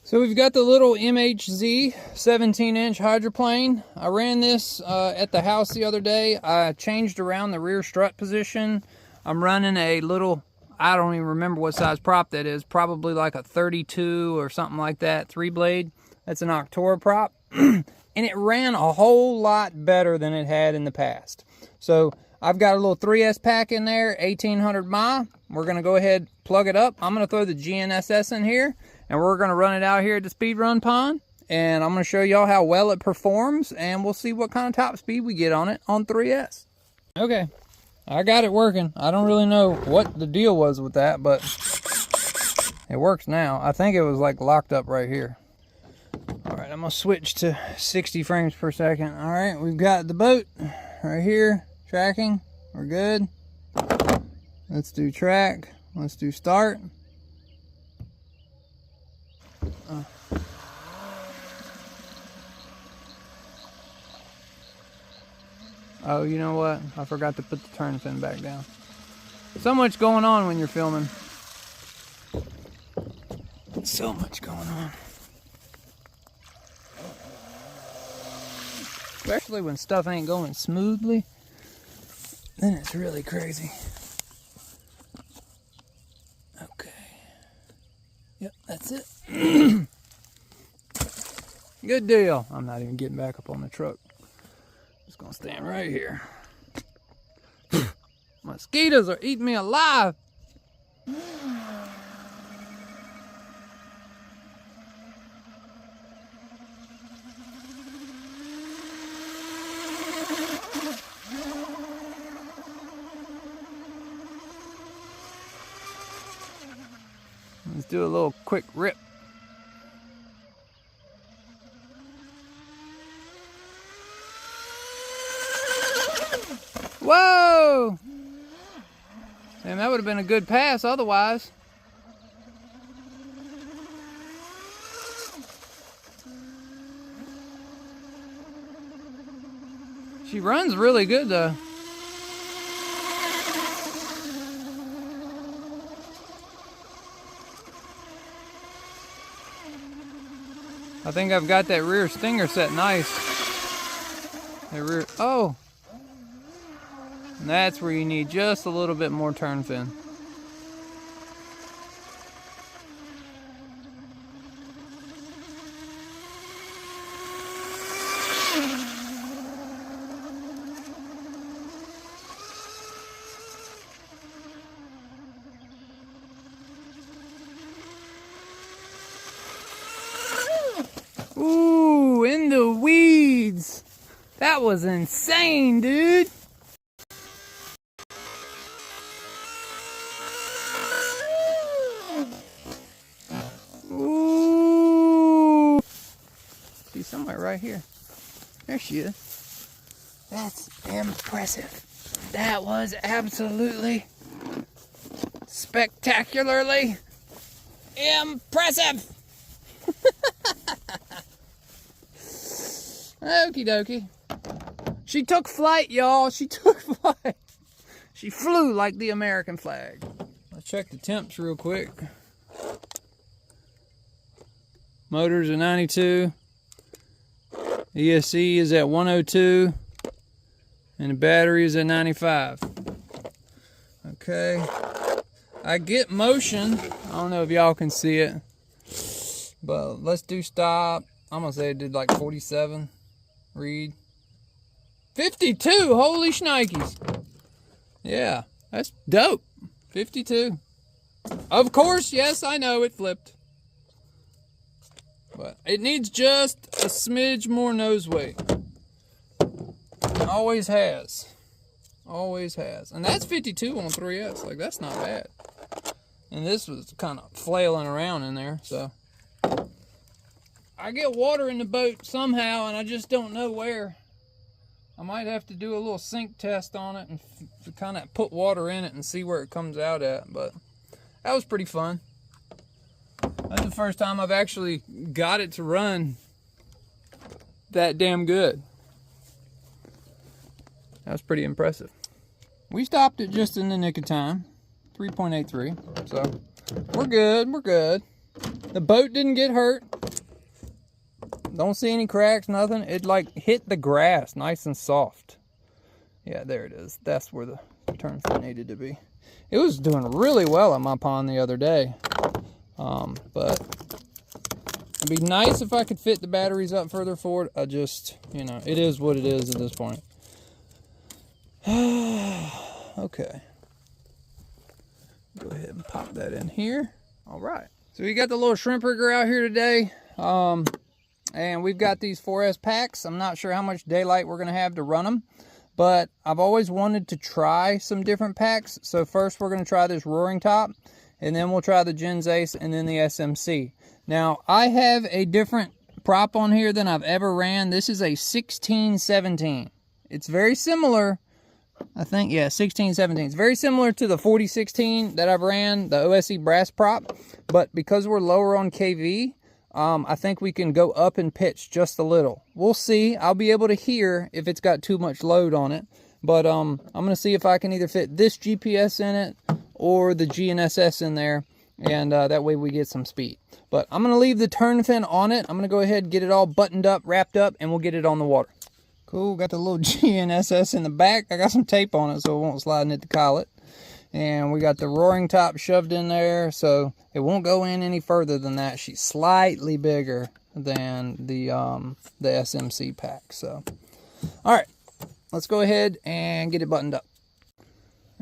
So we've got the little MHZ 17-inch hydroplane. I ran this at the house the other day. I changed around the rear strut position. I'm running a little, I don't even remember what size prop that is, probably like a 32 or something like that, 3-blade. That's an Octura prop. And it ran a whole lot better than it had in the past. So I've got a little 3S pack in there, 1800 mAh. We're going to go ahead, plug it up. I'm going to throw the GensAce in here, and we're going to run it out here at the speed run pond. And I'm going to show y'all how well it performs, and we'll see what kind of top speed we get on it on 3S. Okay, I got it working. I don't really know what the deal was with that, but it works now. I think it was like locked up right here. All right, I'm going to switch to 60 frames per second. All right, we've got the boat right here, tracking. We're good. Let's do track. Let's do start. Oh, you know what? I forgot to put the turn fin back down. So much going on when you're filming. So much going on. Especially when stuff ain't going smoothly. Then it's really crazy. Okay. Yep, that's it. Good deal. I'm not even getting back up on the truck. Just gonna stand right here. Mosquitoes are eating me alive. Let's do a little quick rip. Whoa! And that would have been a good pass otherwise. She runs really good though. I think I've got that rear stinger set nice. That rear, oh! And that's where you need just a little bit more turn fin. Ooh, in the weeds. That was insane, dude. Ooh. She's somewhere right here. There she is. That's impressive. That was absolutely spectacularly impressive. Okie dokie. She took flight, y'all. She took flight. She flew like the American flag. Let's check the temps real quick. Motor's at 92. ESC is at 102. And the battery is at 95. Okay. I get motion. I don't know if y'all can see it. But let's do stop. I'm going to say it did like 47. Read. 52! Holy shnikes! Yeah, that's dope. 52. Of course, yes, I know it flipped. But it needs just a smidge more nose weight. Always has. Always has. And that's 52 on 3S. Like, that's not bad. And this was kind of flailing around in there, so. I get water in the boat somehow, and I just don't know where. I might have to do a little sink test on it and kind of put water in it and see where it comes out at. But that was pretty fun. That's the first time I've actually got it to run that damn good. That was pretty impressive. We stopped it just in the nick of time. 3.83. So we're good. We're good. The boat didn't get hurt. Don't see any cracks, nothing. It like hit the grass nice and soft. Yeah, there it is. That's where the turn fin needed to be. It was doing really well at my pond the other day. But it'd be nice if I could fit the batteries up further forward. I just, you know, it is what it is at this point. Okay. Go ahead and pop that in here. All right. So we got the little shrimp rigger out here today. And we've got these 4S packs. I'm not sure how much daylight we're going to have to run them. But I've always wanted to try some different packs. So first we're going to try this roaring top. And then we'll try the GensAce and then the SMC. Now, I have a different prop on here than I've ever ran. This is a 16-17. It's very similar. I think, yeah, 16-17. It's very similar to the 40-16 that I've ran, the OSE brass prop. But because we're lower on KV, I think we can go up in pitch just a little. We'll see. I'll be able to hear if it's got too much load on it. But I'm going to see if I can either fit this GPS in it or the GNSS in there. And that way we get some speed. But I'm going to leave the turn fin on it. I'm going to go ahead and get it all buttoned up, wrapped up, and we'll get it on the water. Cool, got the little GNSS in the back. I got some tape on it so it won't slide and hit the collet. And we got the roaring top shoved in there so it won't go in any further than that. She's slightly bigger than the SMC pack. So, all right, let's go ahead and get it buttoned up.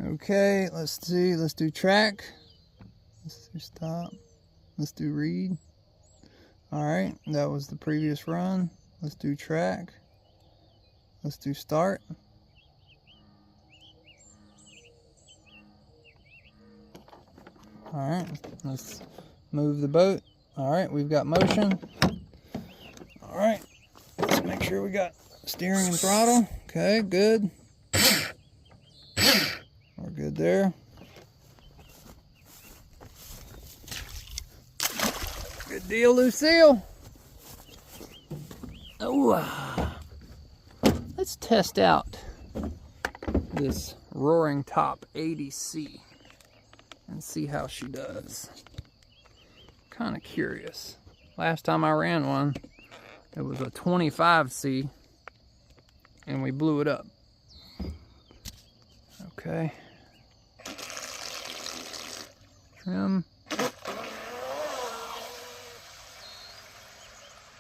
Okay, let's see. Let's do track. Let's do stop. Let's do read. All right, that was the previous run. Let's do track. Let's do start. All right, let's move the boat. All right, we've got motion. All right, let's make sure we got steering and throttle. Okay, good. We're good there. Good deal, Lucille. Oh, let's test out this roaring top 80C and see how she does. Kind of curious. Last time I ran one, it was a 25C and we blew it up. Okay. Trim.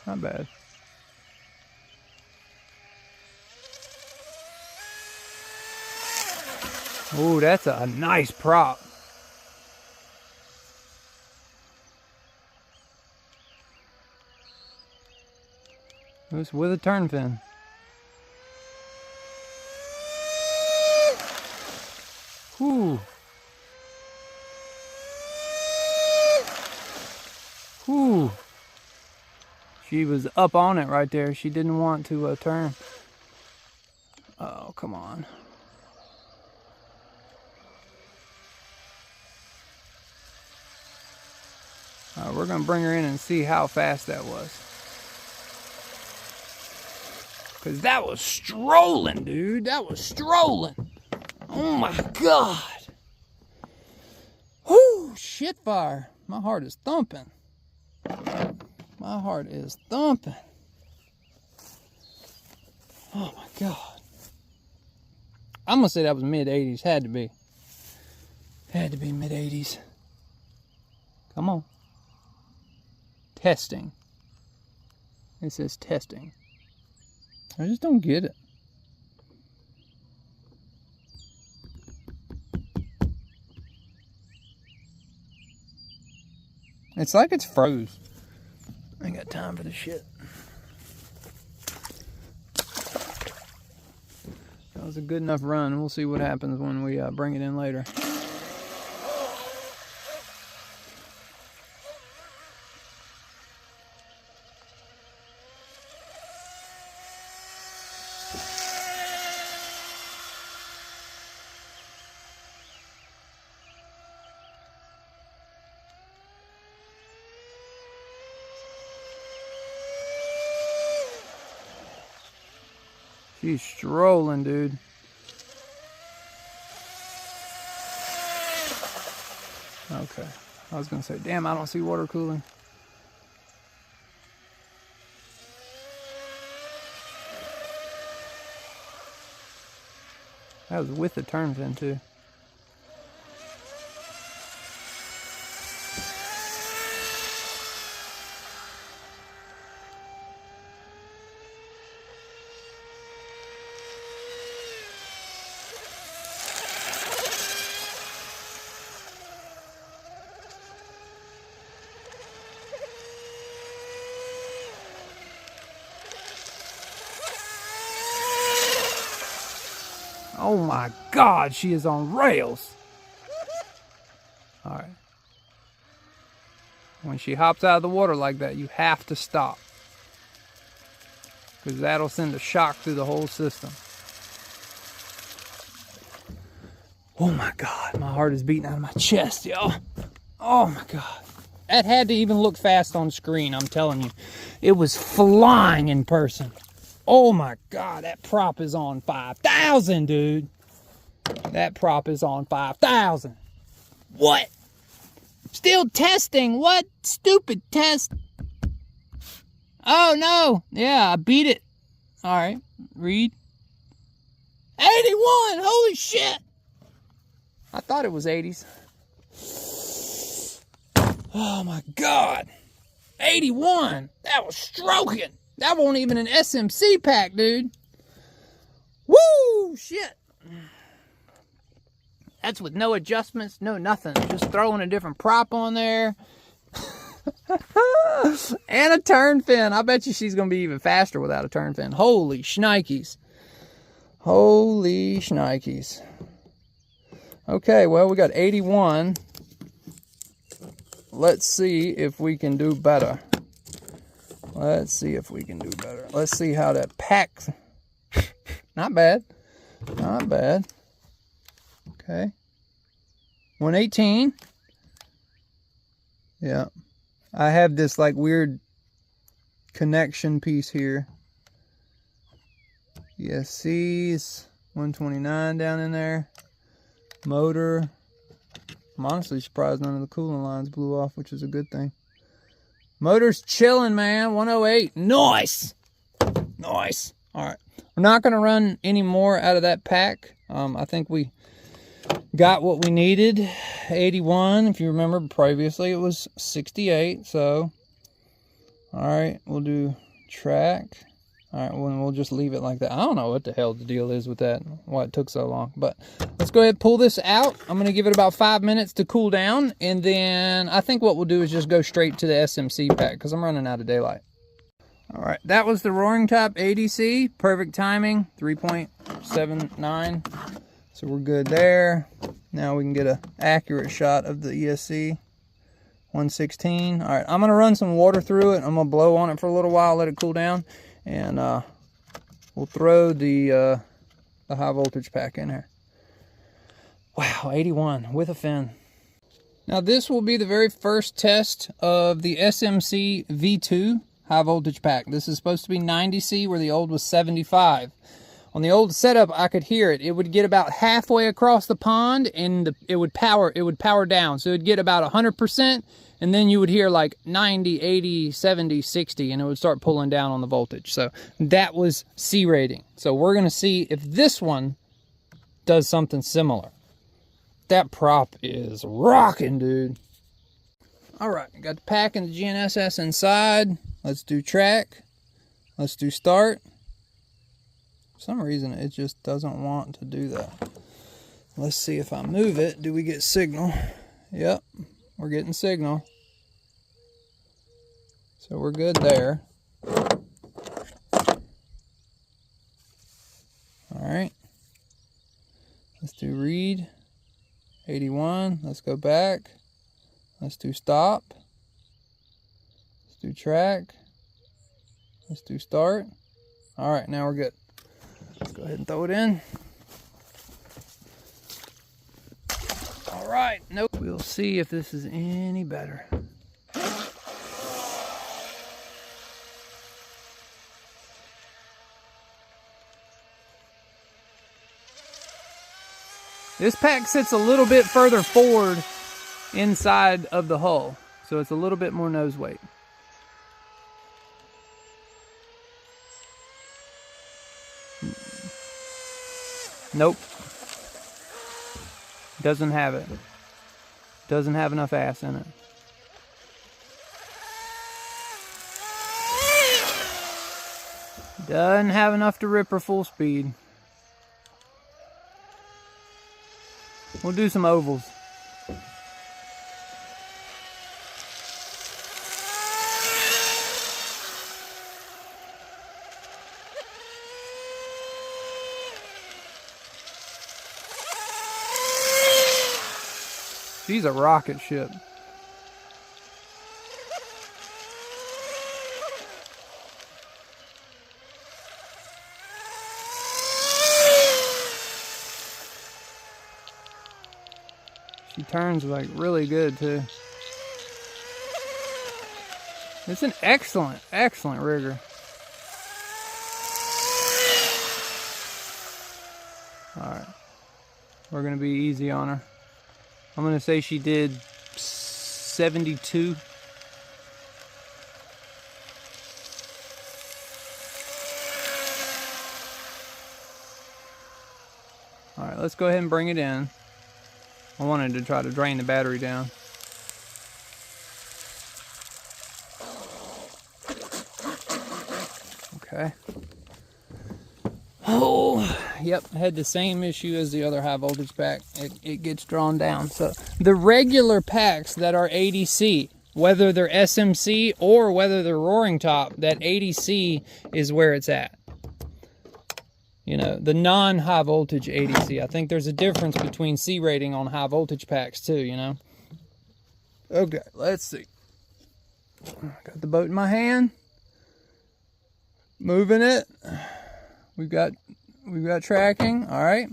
Not bad. Oh, that's a nice prop. It's with a turn fin. Whew. Whew. She was up on it right there. She didn't want to turn. Oh, come on. We're going to bring her in and see how fast that was. Because that was strolling, dude. That was strolling. Oh my God. Whoo, shit fire. My heart is thumping. My heart is thumping. Oh my God. I'm going to say that was mid-80s. Had to be. Had to be mid-80s. Come on. Testing. It says testing. I just don't get it. It's like it's froze. I ain't got time for this shit. That was a good enough run. We'll see what happens when we bring it in later. She's strolling, dude. Okay. I was going to say, damn, I don't see water cooling. That was with the turn fin too. Oh my God, she is on rails. All right. When she hops out of the water like that, you have to stop, because that'll send a shock through the whole system. Oh my God, my heart is beating out of my chest, y'all. Oh my God. That had to even look fast on screen, I'm telling you. It was flying in person. Oh my God, that prop is on 5,000, dude. That prop is on 5,000. What? Still testing. What stupid test? Oh no. Yeah, I beat it. All right, read. 81. Holy shit. I thought it was 80s. Oh my God. 81. That was stroking. That wasn't even an SMC pack, dude. Woo! Shit. That's with no adjustments, no nothing. Just throwing a different prop on there. And a turn fin. I bet you she's going to be even faster without a turn fin. Holy shnikes. Holy shnikes. Okay, well, we got 81. Let's see if we can do better. Let's see if we can do better. Let's see how that packs. Not bad. Not bad. Okay. 118. Yeah. I have this like weird connection piece here. ESC's 129 down in there. Motor. I'm honestly surprised none of the cooling lines blew off, which is a good thing. Motor's chilling, man. 108. Nice. Nice. All right. We're not going to run any more out of that pack. I think we got what we needed. 81. If you remember, previously it was 68. So, all right. We'll do track. All right. Well, we'll just leave it like that. I don't know what the hell the deal is with that, why it took so long. But let's go ahead and pull this out. I'm going to give it about 5 minutes to cool down. And then I think what we'll do is just go straight to the SMC pack, because I'm running out of daylight. All right. That was the Roaring Top ADC. Perfect timing. 3.79. So we're good there. Now we can get an accurate shot of the ESC. 116. All right. I'm going to run some water through it. I'm going to blow on it for a little while, let it cool down. And we'll throw the high voltage pack in here. Wow, 81 with a fin. Now this will be the very first test of the SMC Hv2 high voltage pack. This is supposed to be 90C where the old was 75. On the old setup, I could hear it. It would get about halfway across the pond and it would power down. So it would get about 100%. And then you would hear like 90, 80, 70, 60, and it would start pulling down on the voltage. So that was C rating. So we're going to see if this one does something similar. That prop is rocking, dude. All right, got the pack and the GensAce inside. Let's do track. Let's do start. For some reason, it just doesn't want to do that. Let's see if I move it. Do we get signal? Yep. We're getting signal. So we're good there. All right. Let's do read. 81. Let's go back. Let's do stop. Let's do track. Let's do start. All right, now we're good. Let's go ahead and throw it in. All right, nope. We'll see if this is any better. This pack sits a little bit further forward inside of the hull, so it's a little bit more nose weight. Nope. Doesn't have it. Doesn't have enough ass in it. Doesn't have enough to rip her full speed. We'll do some ovals. She's a rocket ship. She turns like really good too. It's an excellent, excellent rigger. Alright. We're gonna be easy on her. I'm gonna say she did 72. Alright, let's go ahead and bring it in. I wanted to try to drain the battery down. Okay. Oh, yep, had the same issue as the other high voltage pack. It gets drawn down. So the regular packs that are 80C, whether they're SMC or whether they're roaring top, that 80C is where it's at. You know, the non-high voltage 80C. I think there's a difference between C rating on high voltage packs too, you know. Okay, let's see. Got the boat in my hand. Moving it. We've got tracking. All right.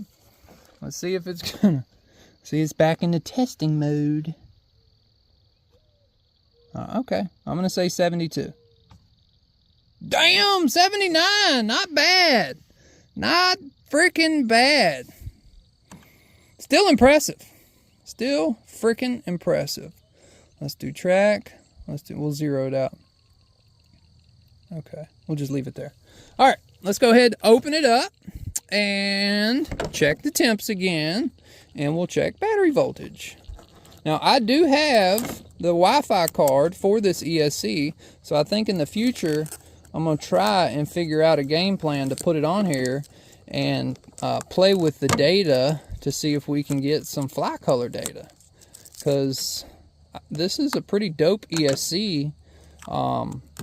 Let's see if it's gonna. See, it's back into testing mode. Okay, I'm gonna say 72. Damn, 79. Not bad. Not freaking bad. Still impressive. Still freaking impressive. Let's do track. We'll zero it out. Okay, we'll just leave it there. All right, let's go ahead, open it up, and check the temps again, and we'll check battery voltage. Now, I do have the Wi-Fi card for this ESC, so I think in the future, I'm going to try and figure out a game plan to put it on here and play with the data to see if we can get some fly color data. Because this is a pretty dope ESC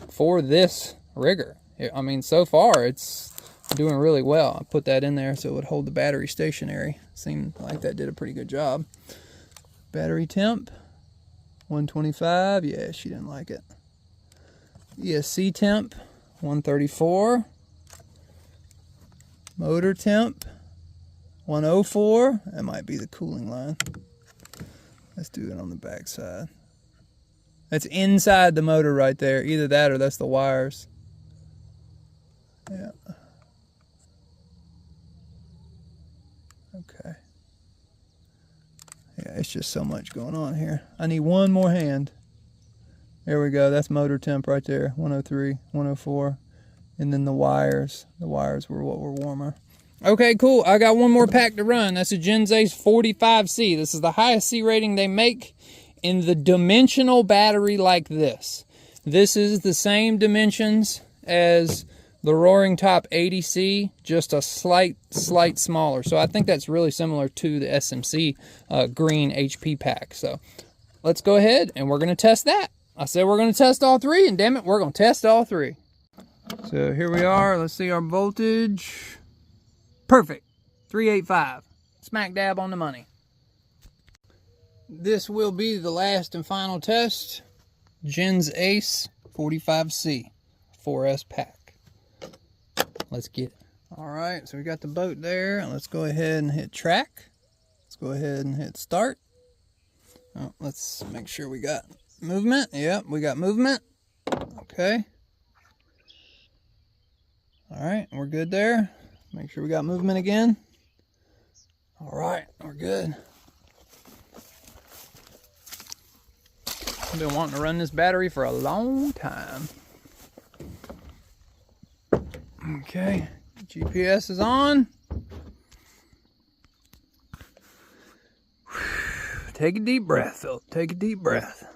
for this rigger. I mean, so far it's doing really well. I put that in there so it would hold the battery stationary. Seemed like that did a pretty good job. Battery temp 125. Yeah, she didn't like it. ESC temp 134. Motor temp 104. That might be the cooling line. Let's do it on the back side. That's inside the motor right there. Either that or that's the wires. Yeah. Okay. Yeah, it's just so much going on here. I need one more hand. There we go. That's motor temp right there. 103, 104. And then the wires. The wires were what were warmer. Okay, cool. I got one more pack to run. That's a GensAce 45C. This is the highest C rating they make in the dimensional battery like this. This is the same dimensions as the Roaring Top 80C, just a slight smaller. So I think that's really similar to the SMC green HP pack. So let's go ahead and we're going to test that. I said we're going to test all three, and damn it, we're going to test all three. So here we are. Let's see our voltage. Perfect. 385. Smack dab on the money. This will be the last and final test. GensAce 45C 4S pack. Let's get it. All right, so we got the boat there. Let's go ahead and hit track. Let's go ahead and hit start. Oh, let's make sure we got movement. Yep, we got movement. Okay. All right, we're good there. Make sure we got movement again. All right, we're good. I've been wanting to run this battery for a long time. Okay, GPS is on. Whew. Take a deep breath, Phil. Take a deep breath.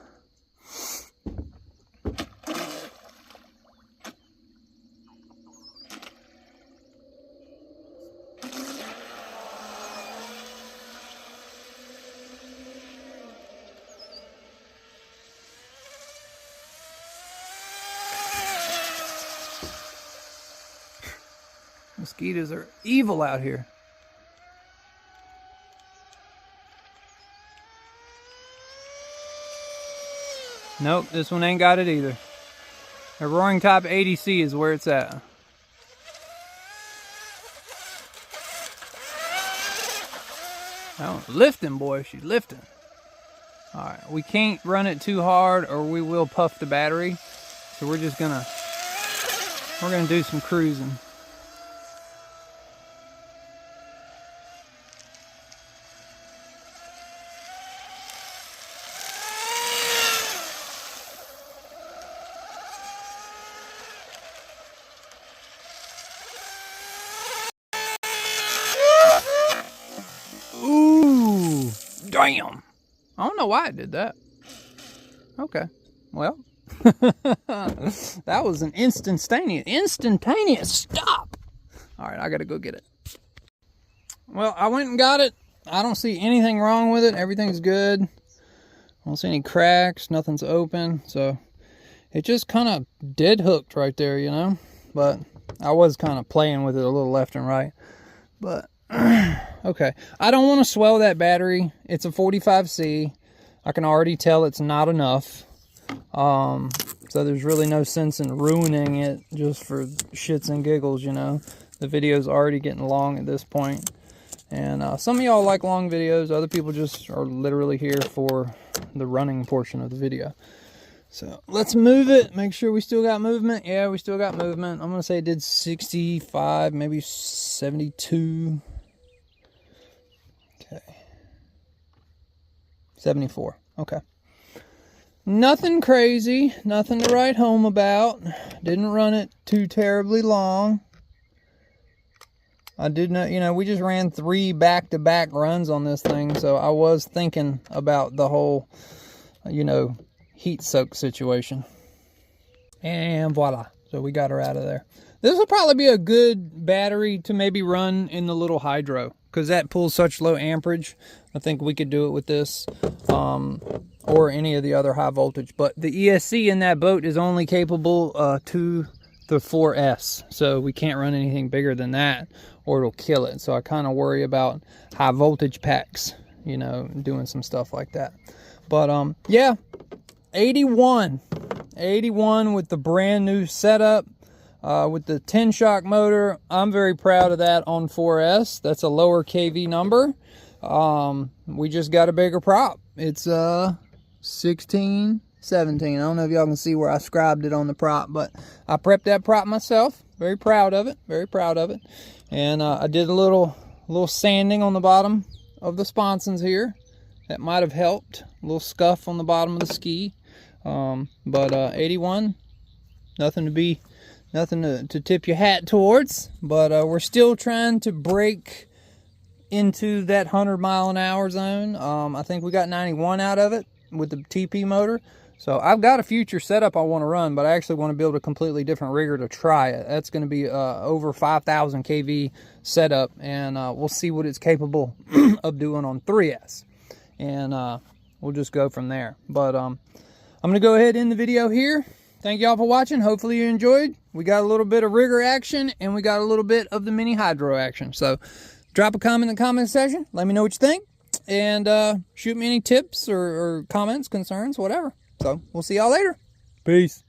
Mosquitoes are evil out here. Nope, this one ain't got it either. A roaring top 80C is where it's at. Oh, lifting, boy. She's lifting. Alright, we can't run it too hard or we will puff the battery. So we're just gonna do some cruising. Ooh, damn. I don't know why I did that. Okay, well, that was an instantaneous stop. All right, I gotta go get it. Well, I went and got it. I don't see anything wrong with it. Everything's good. I don't see any cracks. Nothing's open. So it just kind of dead hooked right there, you know. But I was kind of playing with it a little left and right. But okay, I don't want to swell that battery. It's a 45C. I can already tell it's not enough. So there's really no sense in ruining it just for shits and giggles, you know. The video's already getting long at this point. And some of y'all like long videos. Other people just are literally here for the running portion of the video. So let's move it. Make sure we still got movement. Yeah, we still got movement. I'm going to say it did 65, maybe 72. Okay. 74. Okay. Nothing crazy. Nothing to write home about. Didn't run it too terribly long. I did not, you know, we just ran 3 back-to-back runs on this thing. So I was thinking about the whole, you know, heat soak situation. And voila. So we got her out of there. This will probably be a good battery to maybe run in the little hydro, because that pulls such low amperage. I think we could do it with this, or any of the other high voltage. But the ESC in that boat is only capable to the 4S, so we can't run anything bigger than that or it'll kill it. So I kind of worry about high voltage packs, you know, doing some stuff like that. But yeah, 81 with the brand new setup. With the Tenshock motor. I'm very proud of that on 4S. That's a lower KV number. We just got a bigger prop. It's 16, 17. I don't know if y'all can see where I scribed it on the prop, but I prepped that prop myself. Very proud of it. Very proud of it. And I did a little sanding on the bottom of the sponsons here. That might have helped. A little scuff on the bottom of the ski. But 81, nothing to tip your hat towards, but we're still trying to break into that 100-mile-an-hour zone. I think we got 91 out of it with the TP motor. So I've got a future setup I want to run, but I actually want to build a completely different rigger to try it. That's going to be over 5,000 kV setup, and we'll see what it's capable of doing on 3S. And we'll just go from there. But I'm going to go ahead and end the video here. Thank y'all for watching. Hopefully you enjoyed. We got a little bit of rigger action and we got a little bit of the mini hydro action. So drop a comment in the comment section. Let me know what you think. And shoot me any tips or comments, concerns, whatever. So we'll see y'all later. Peace.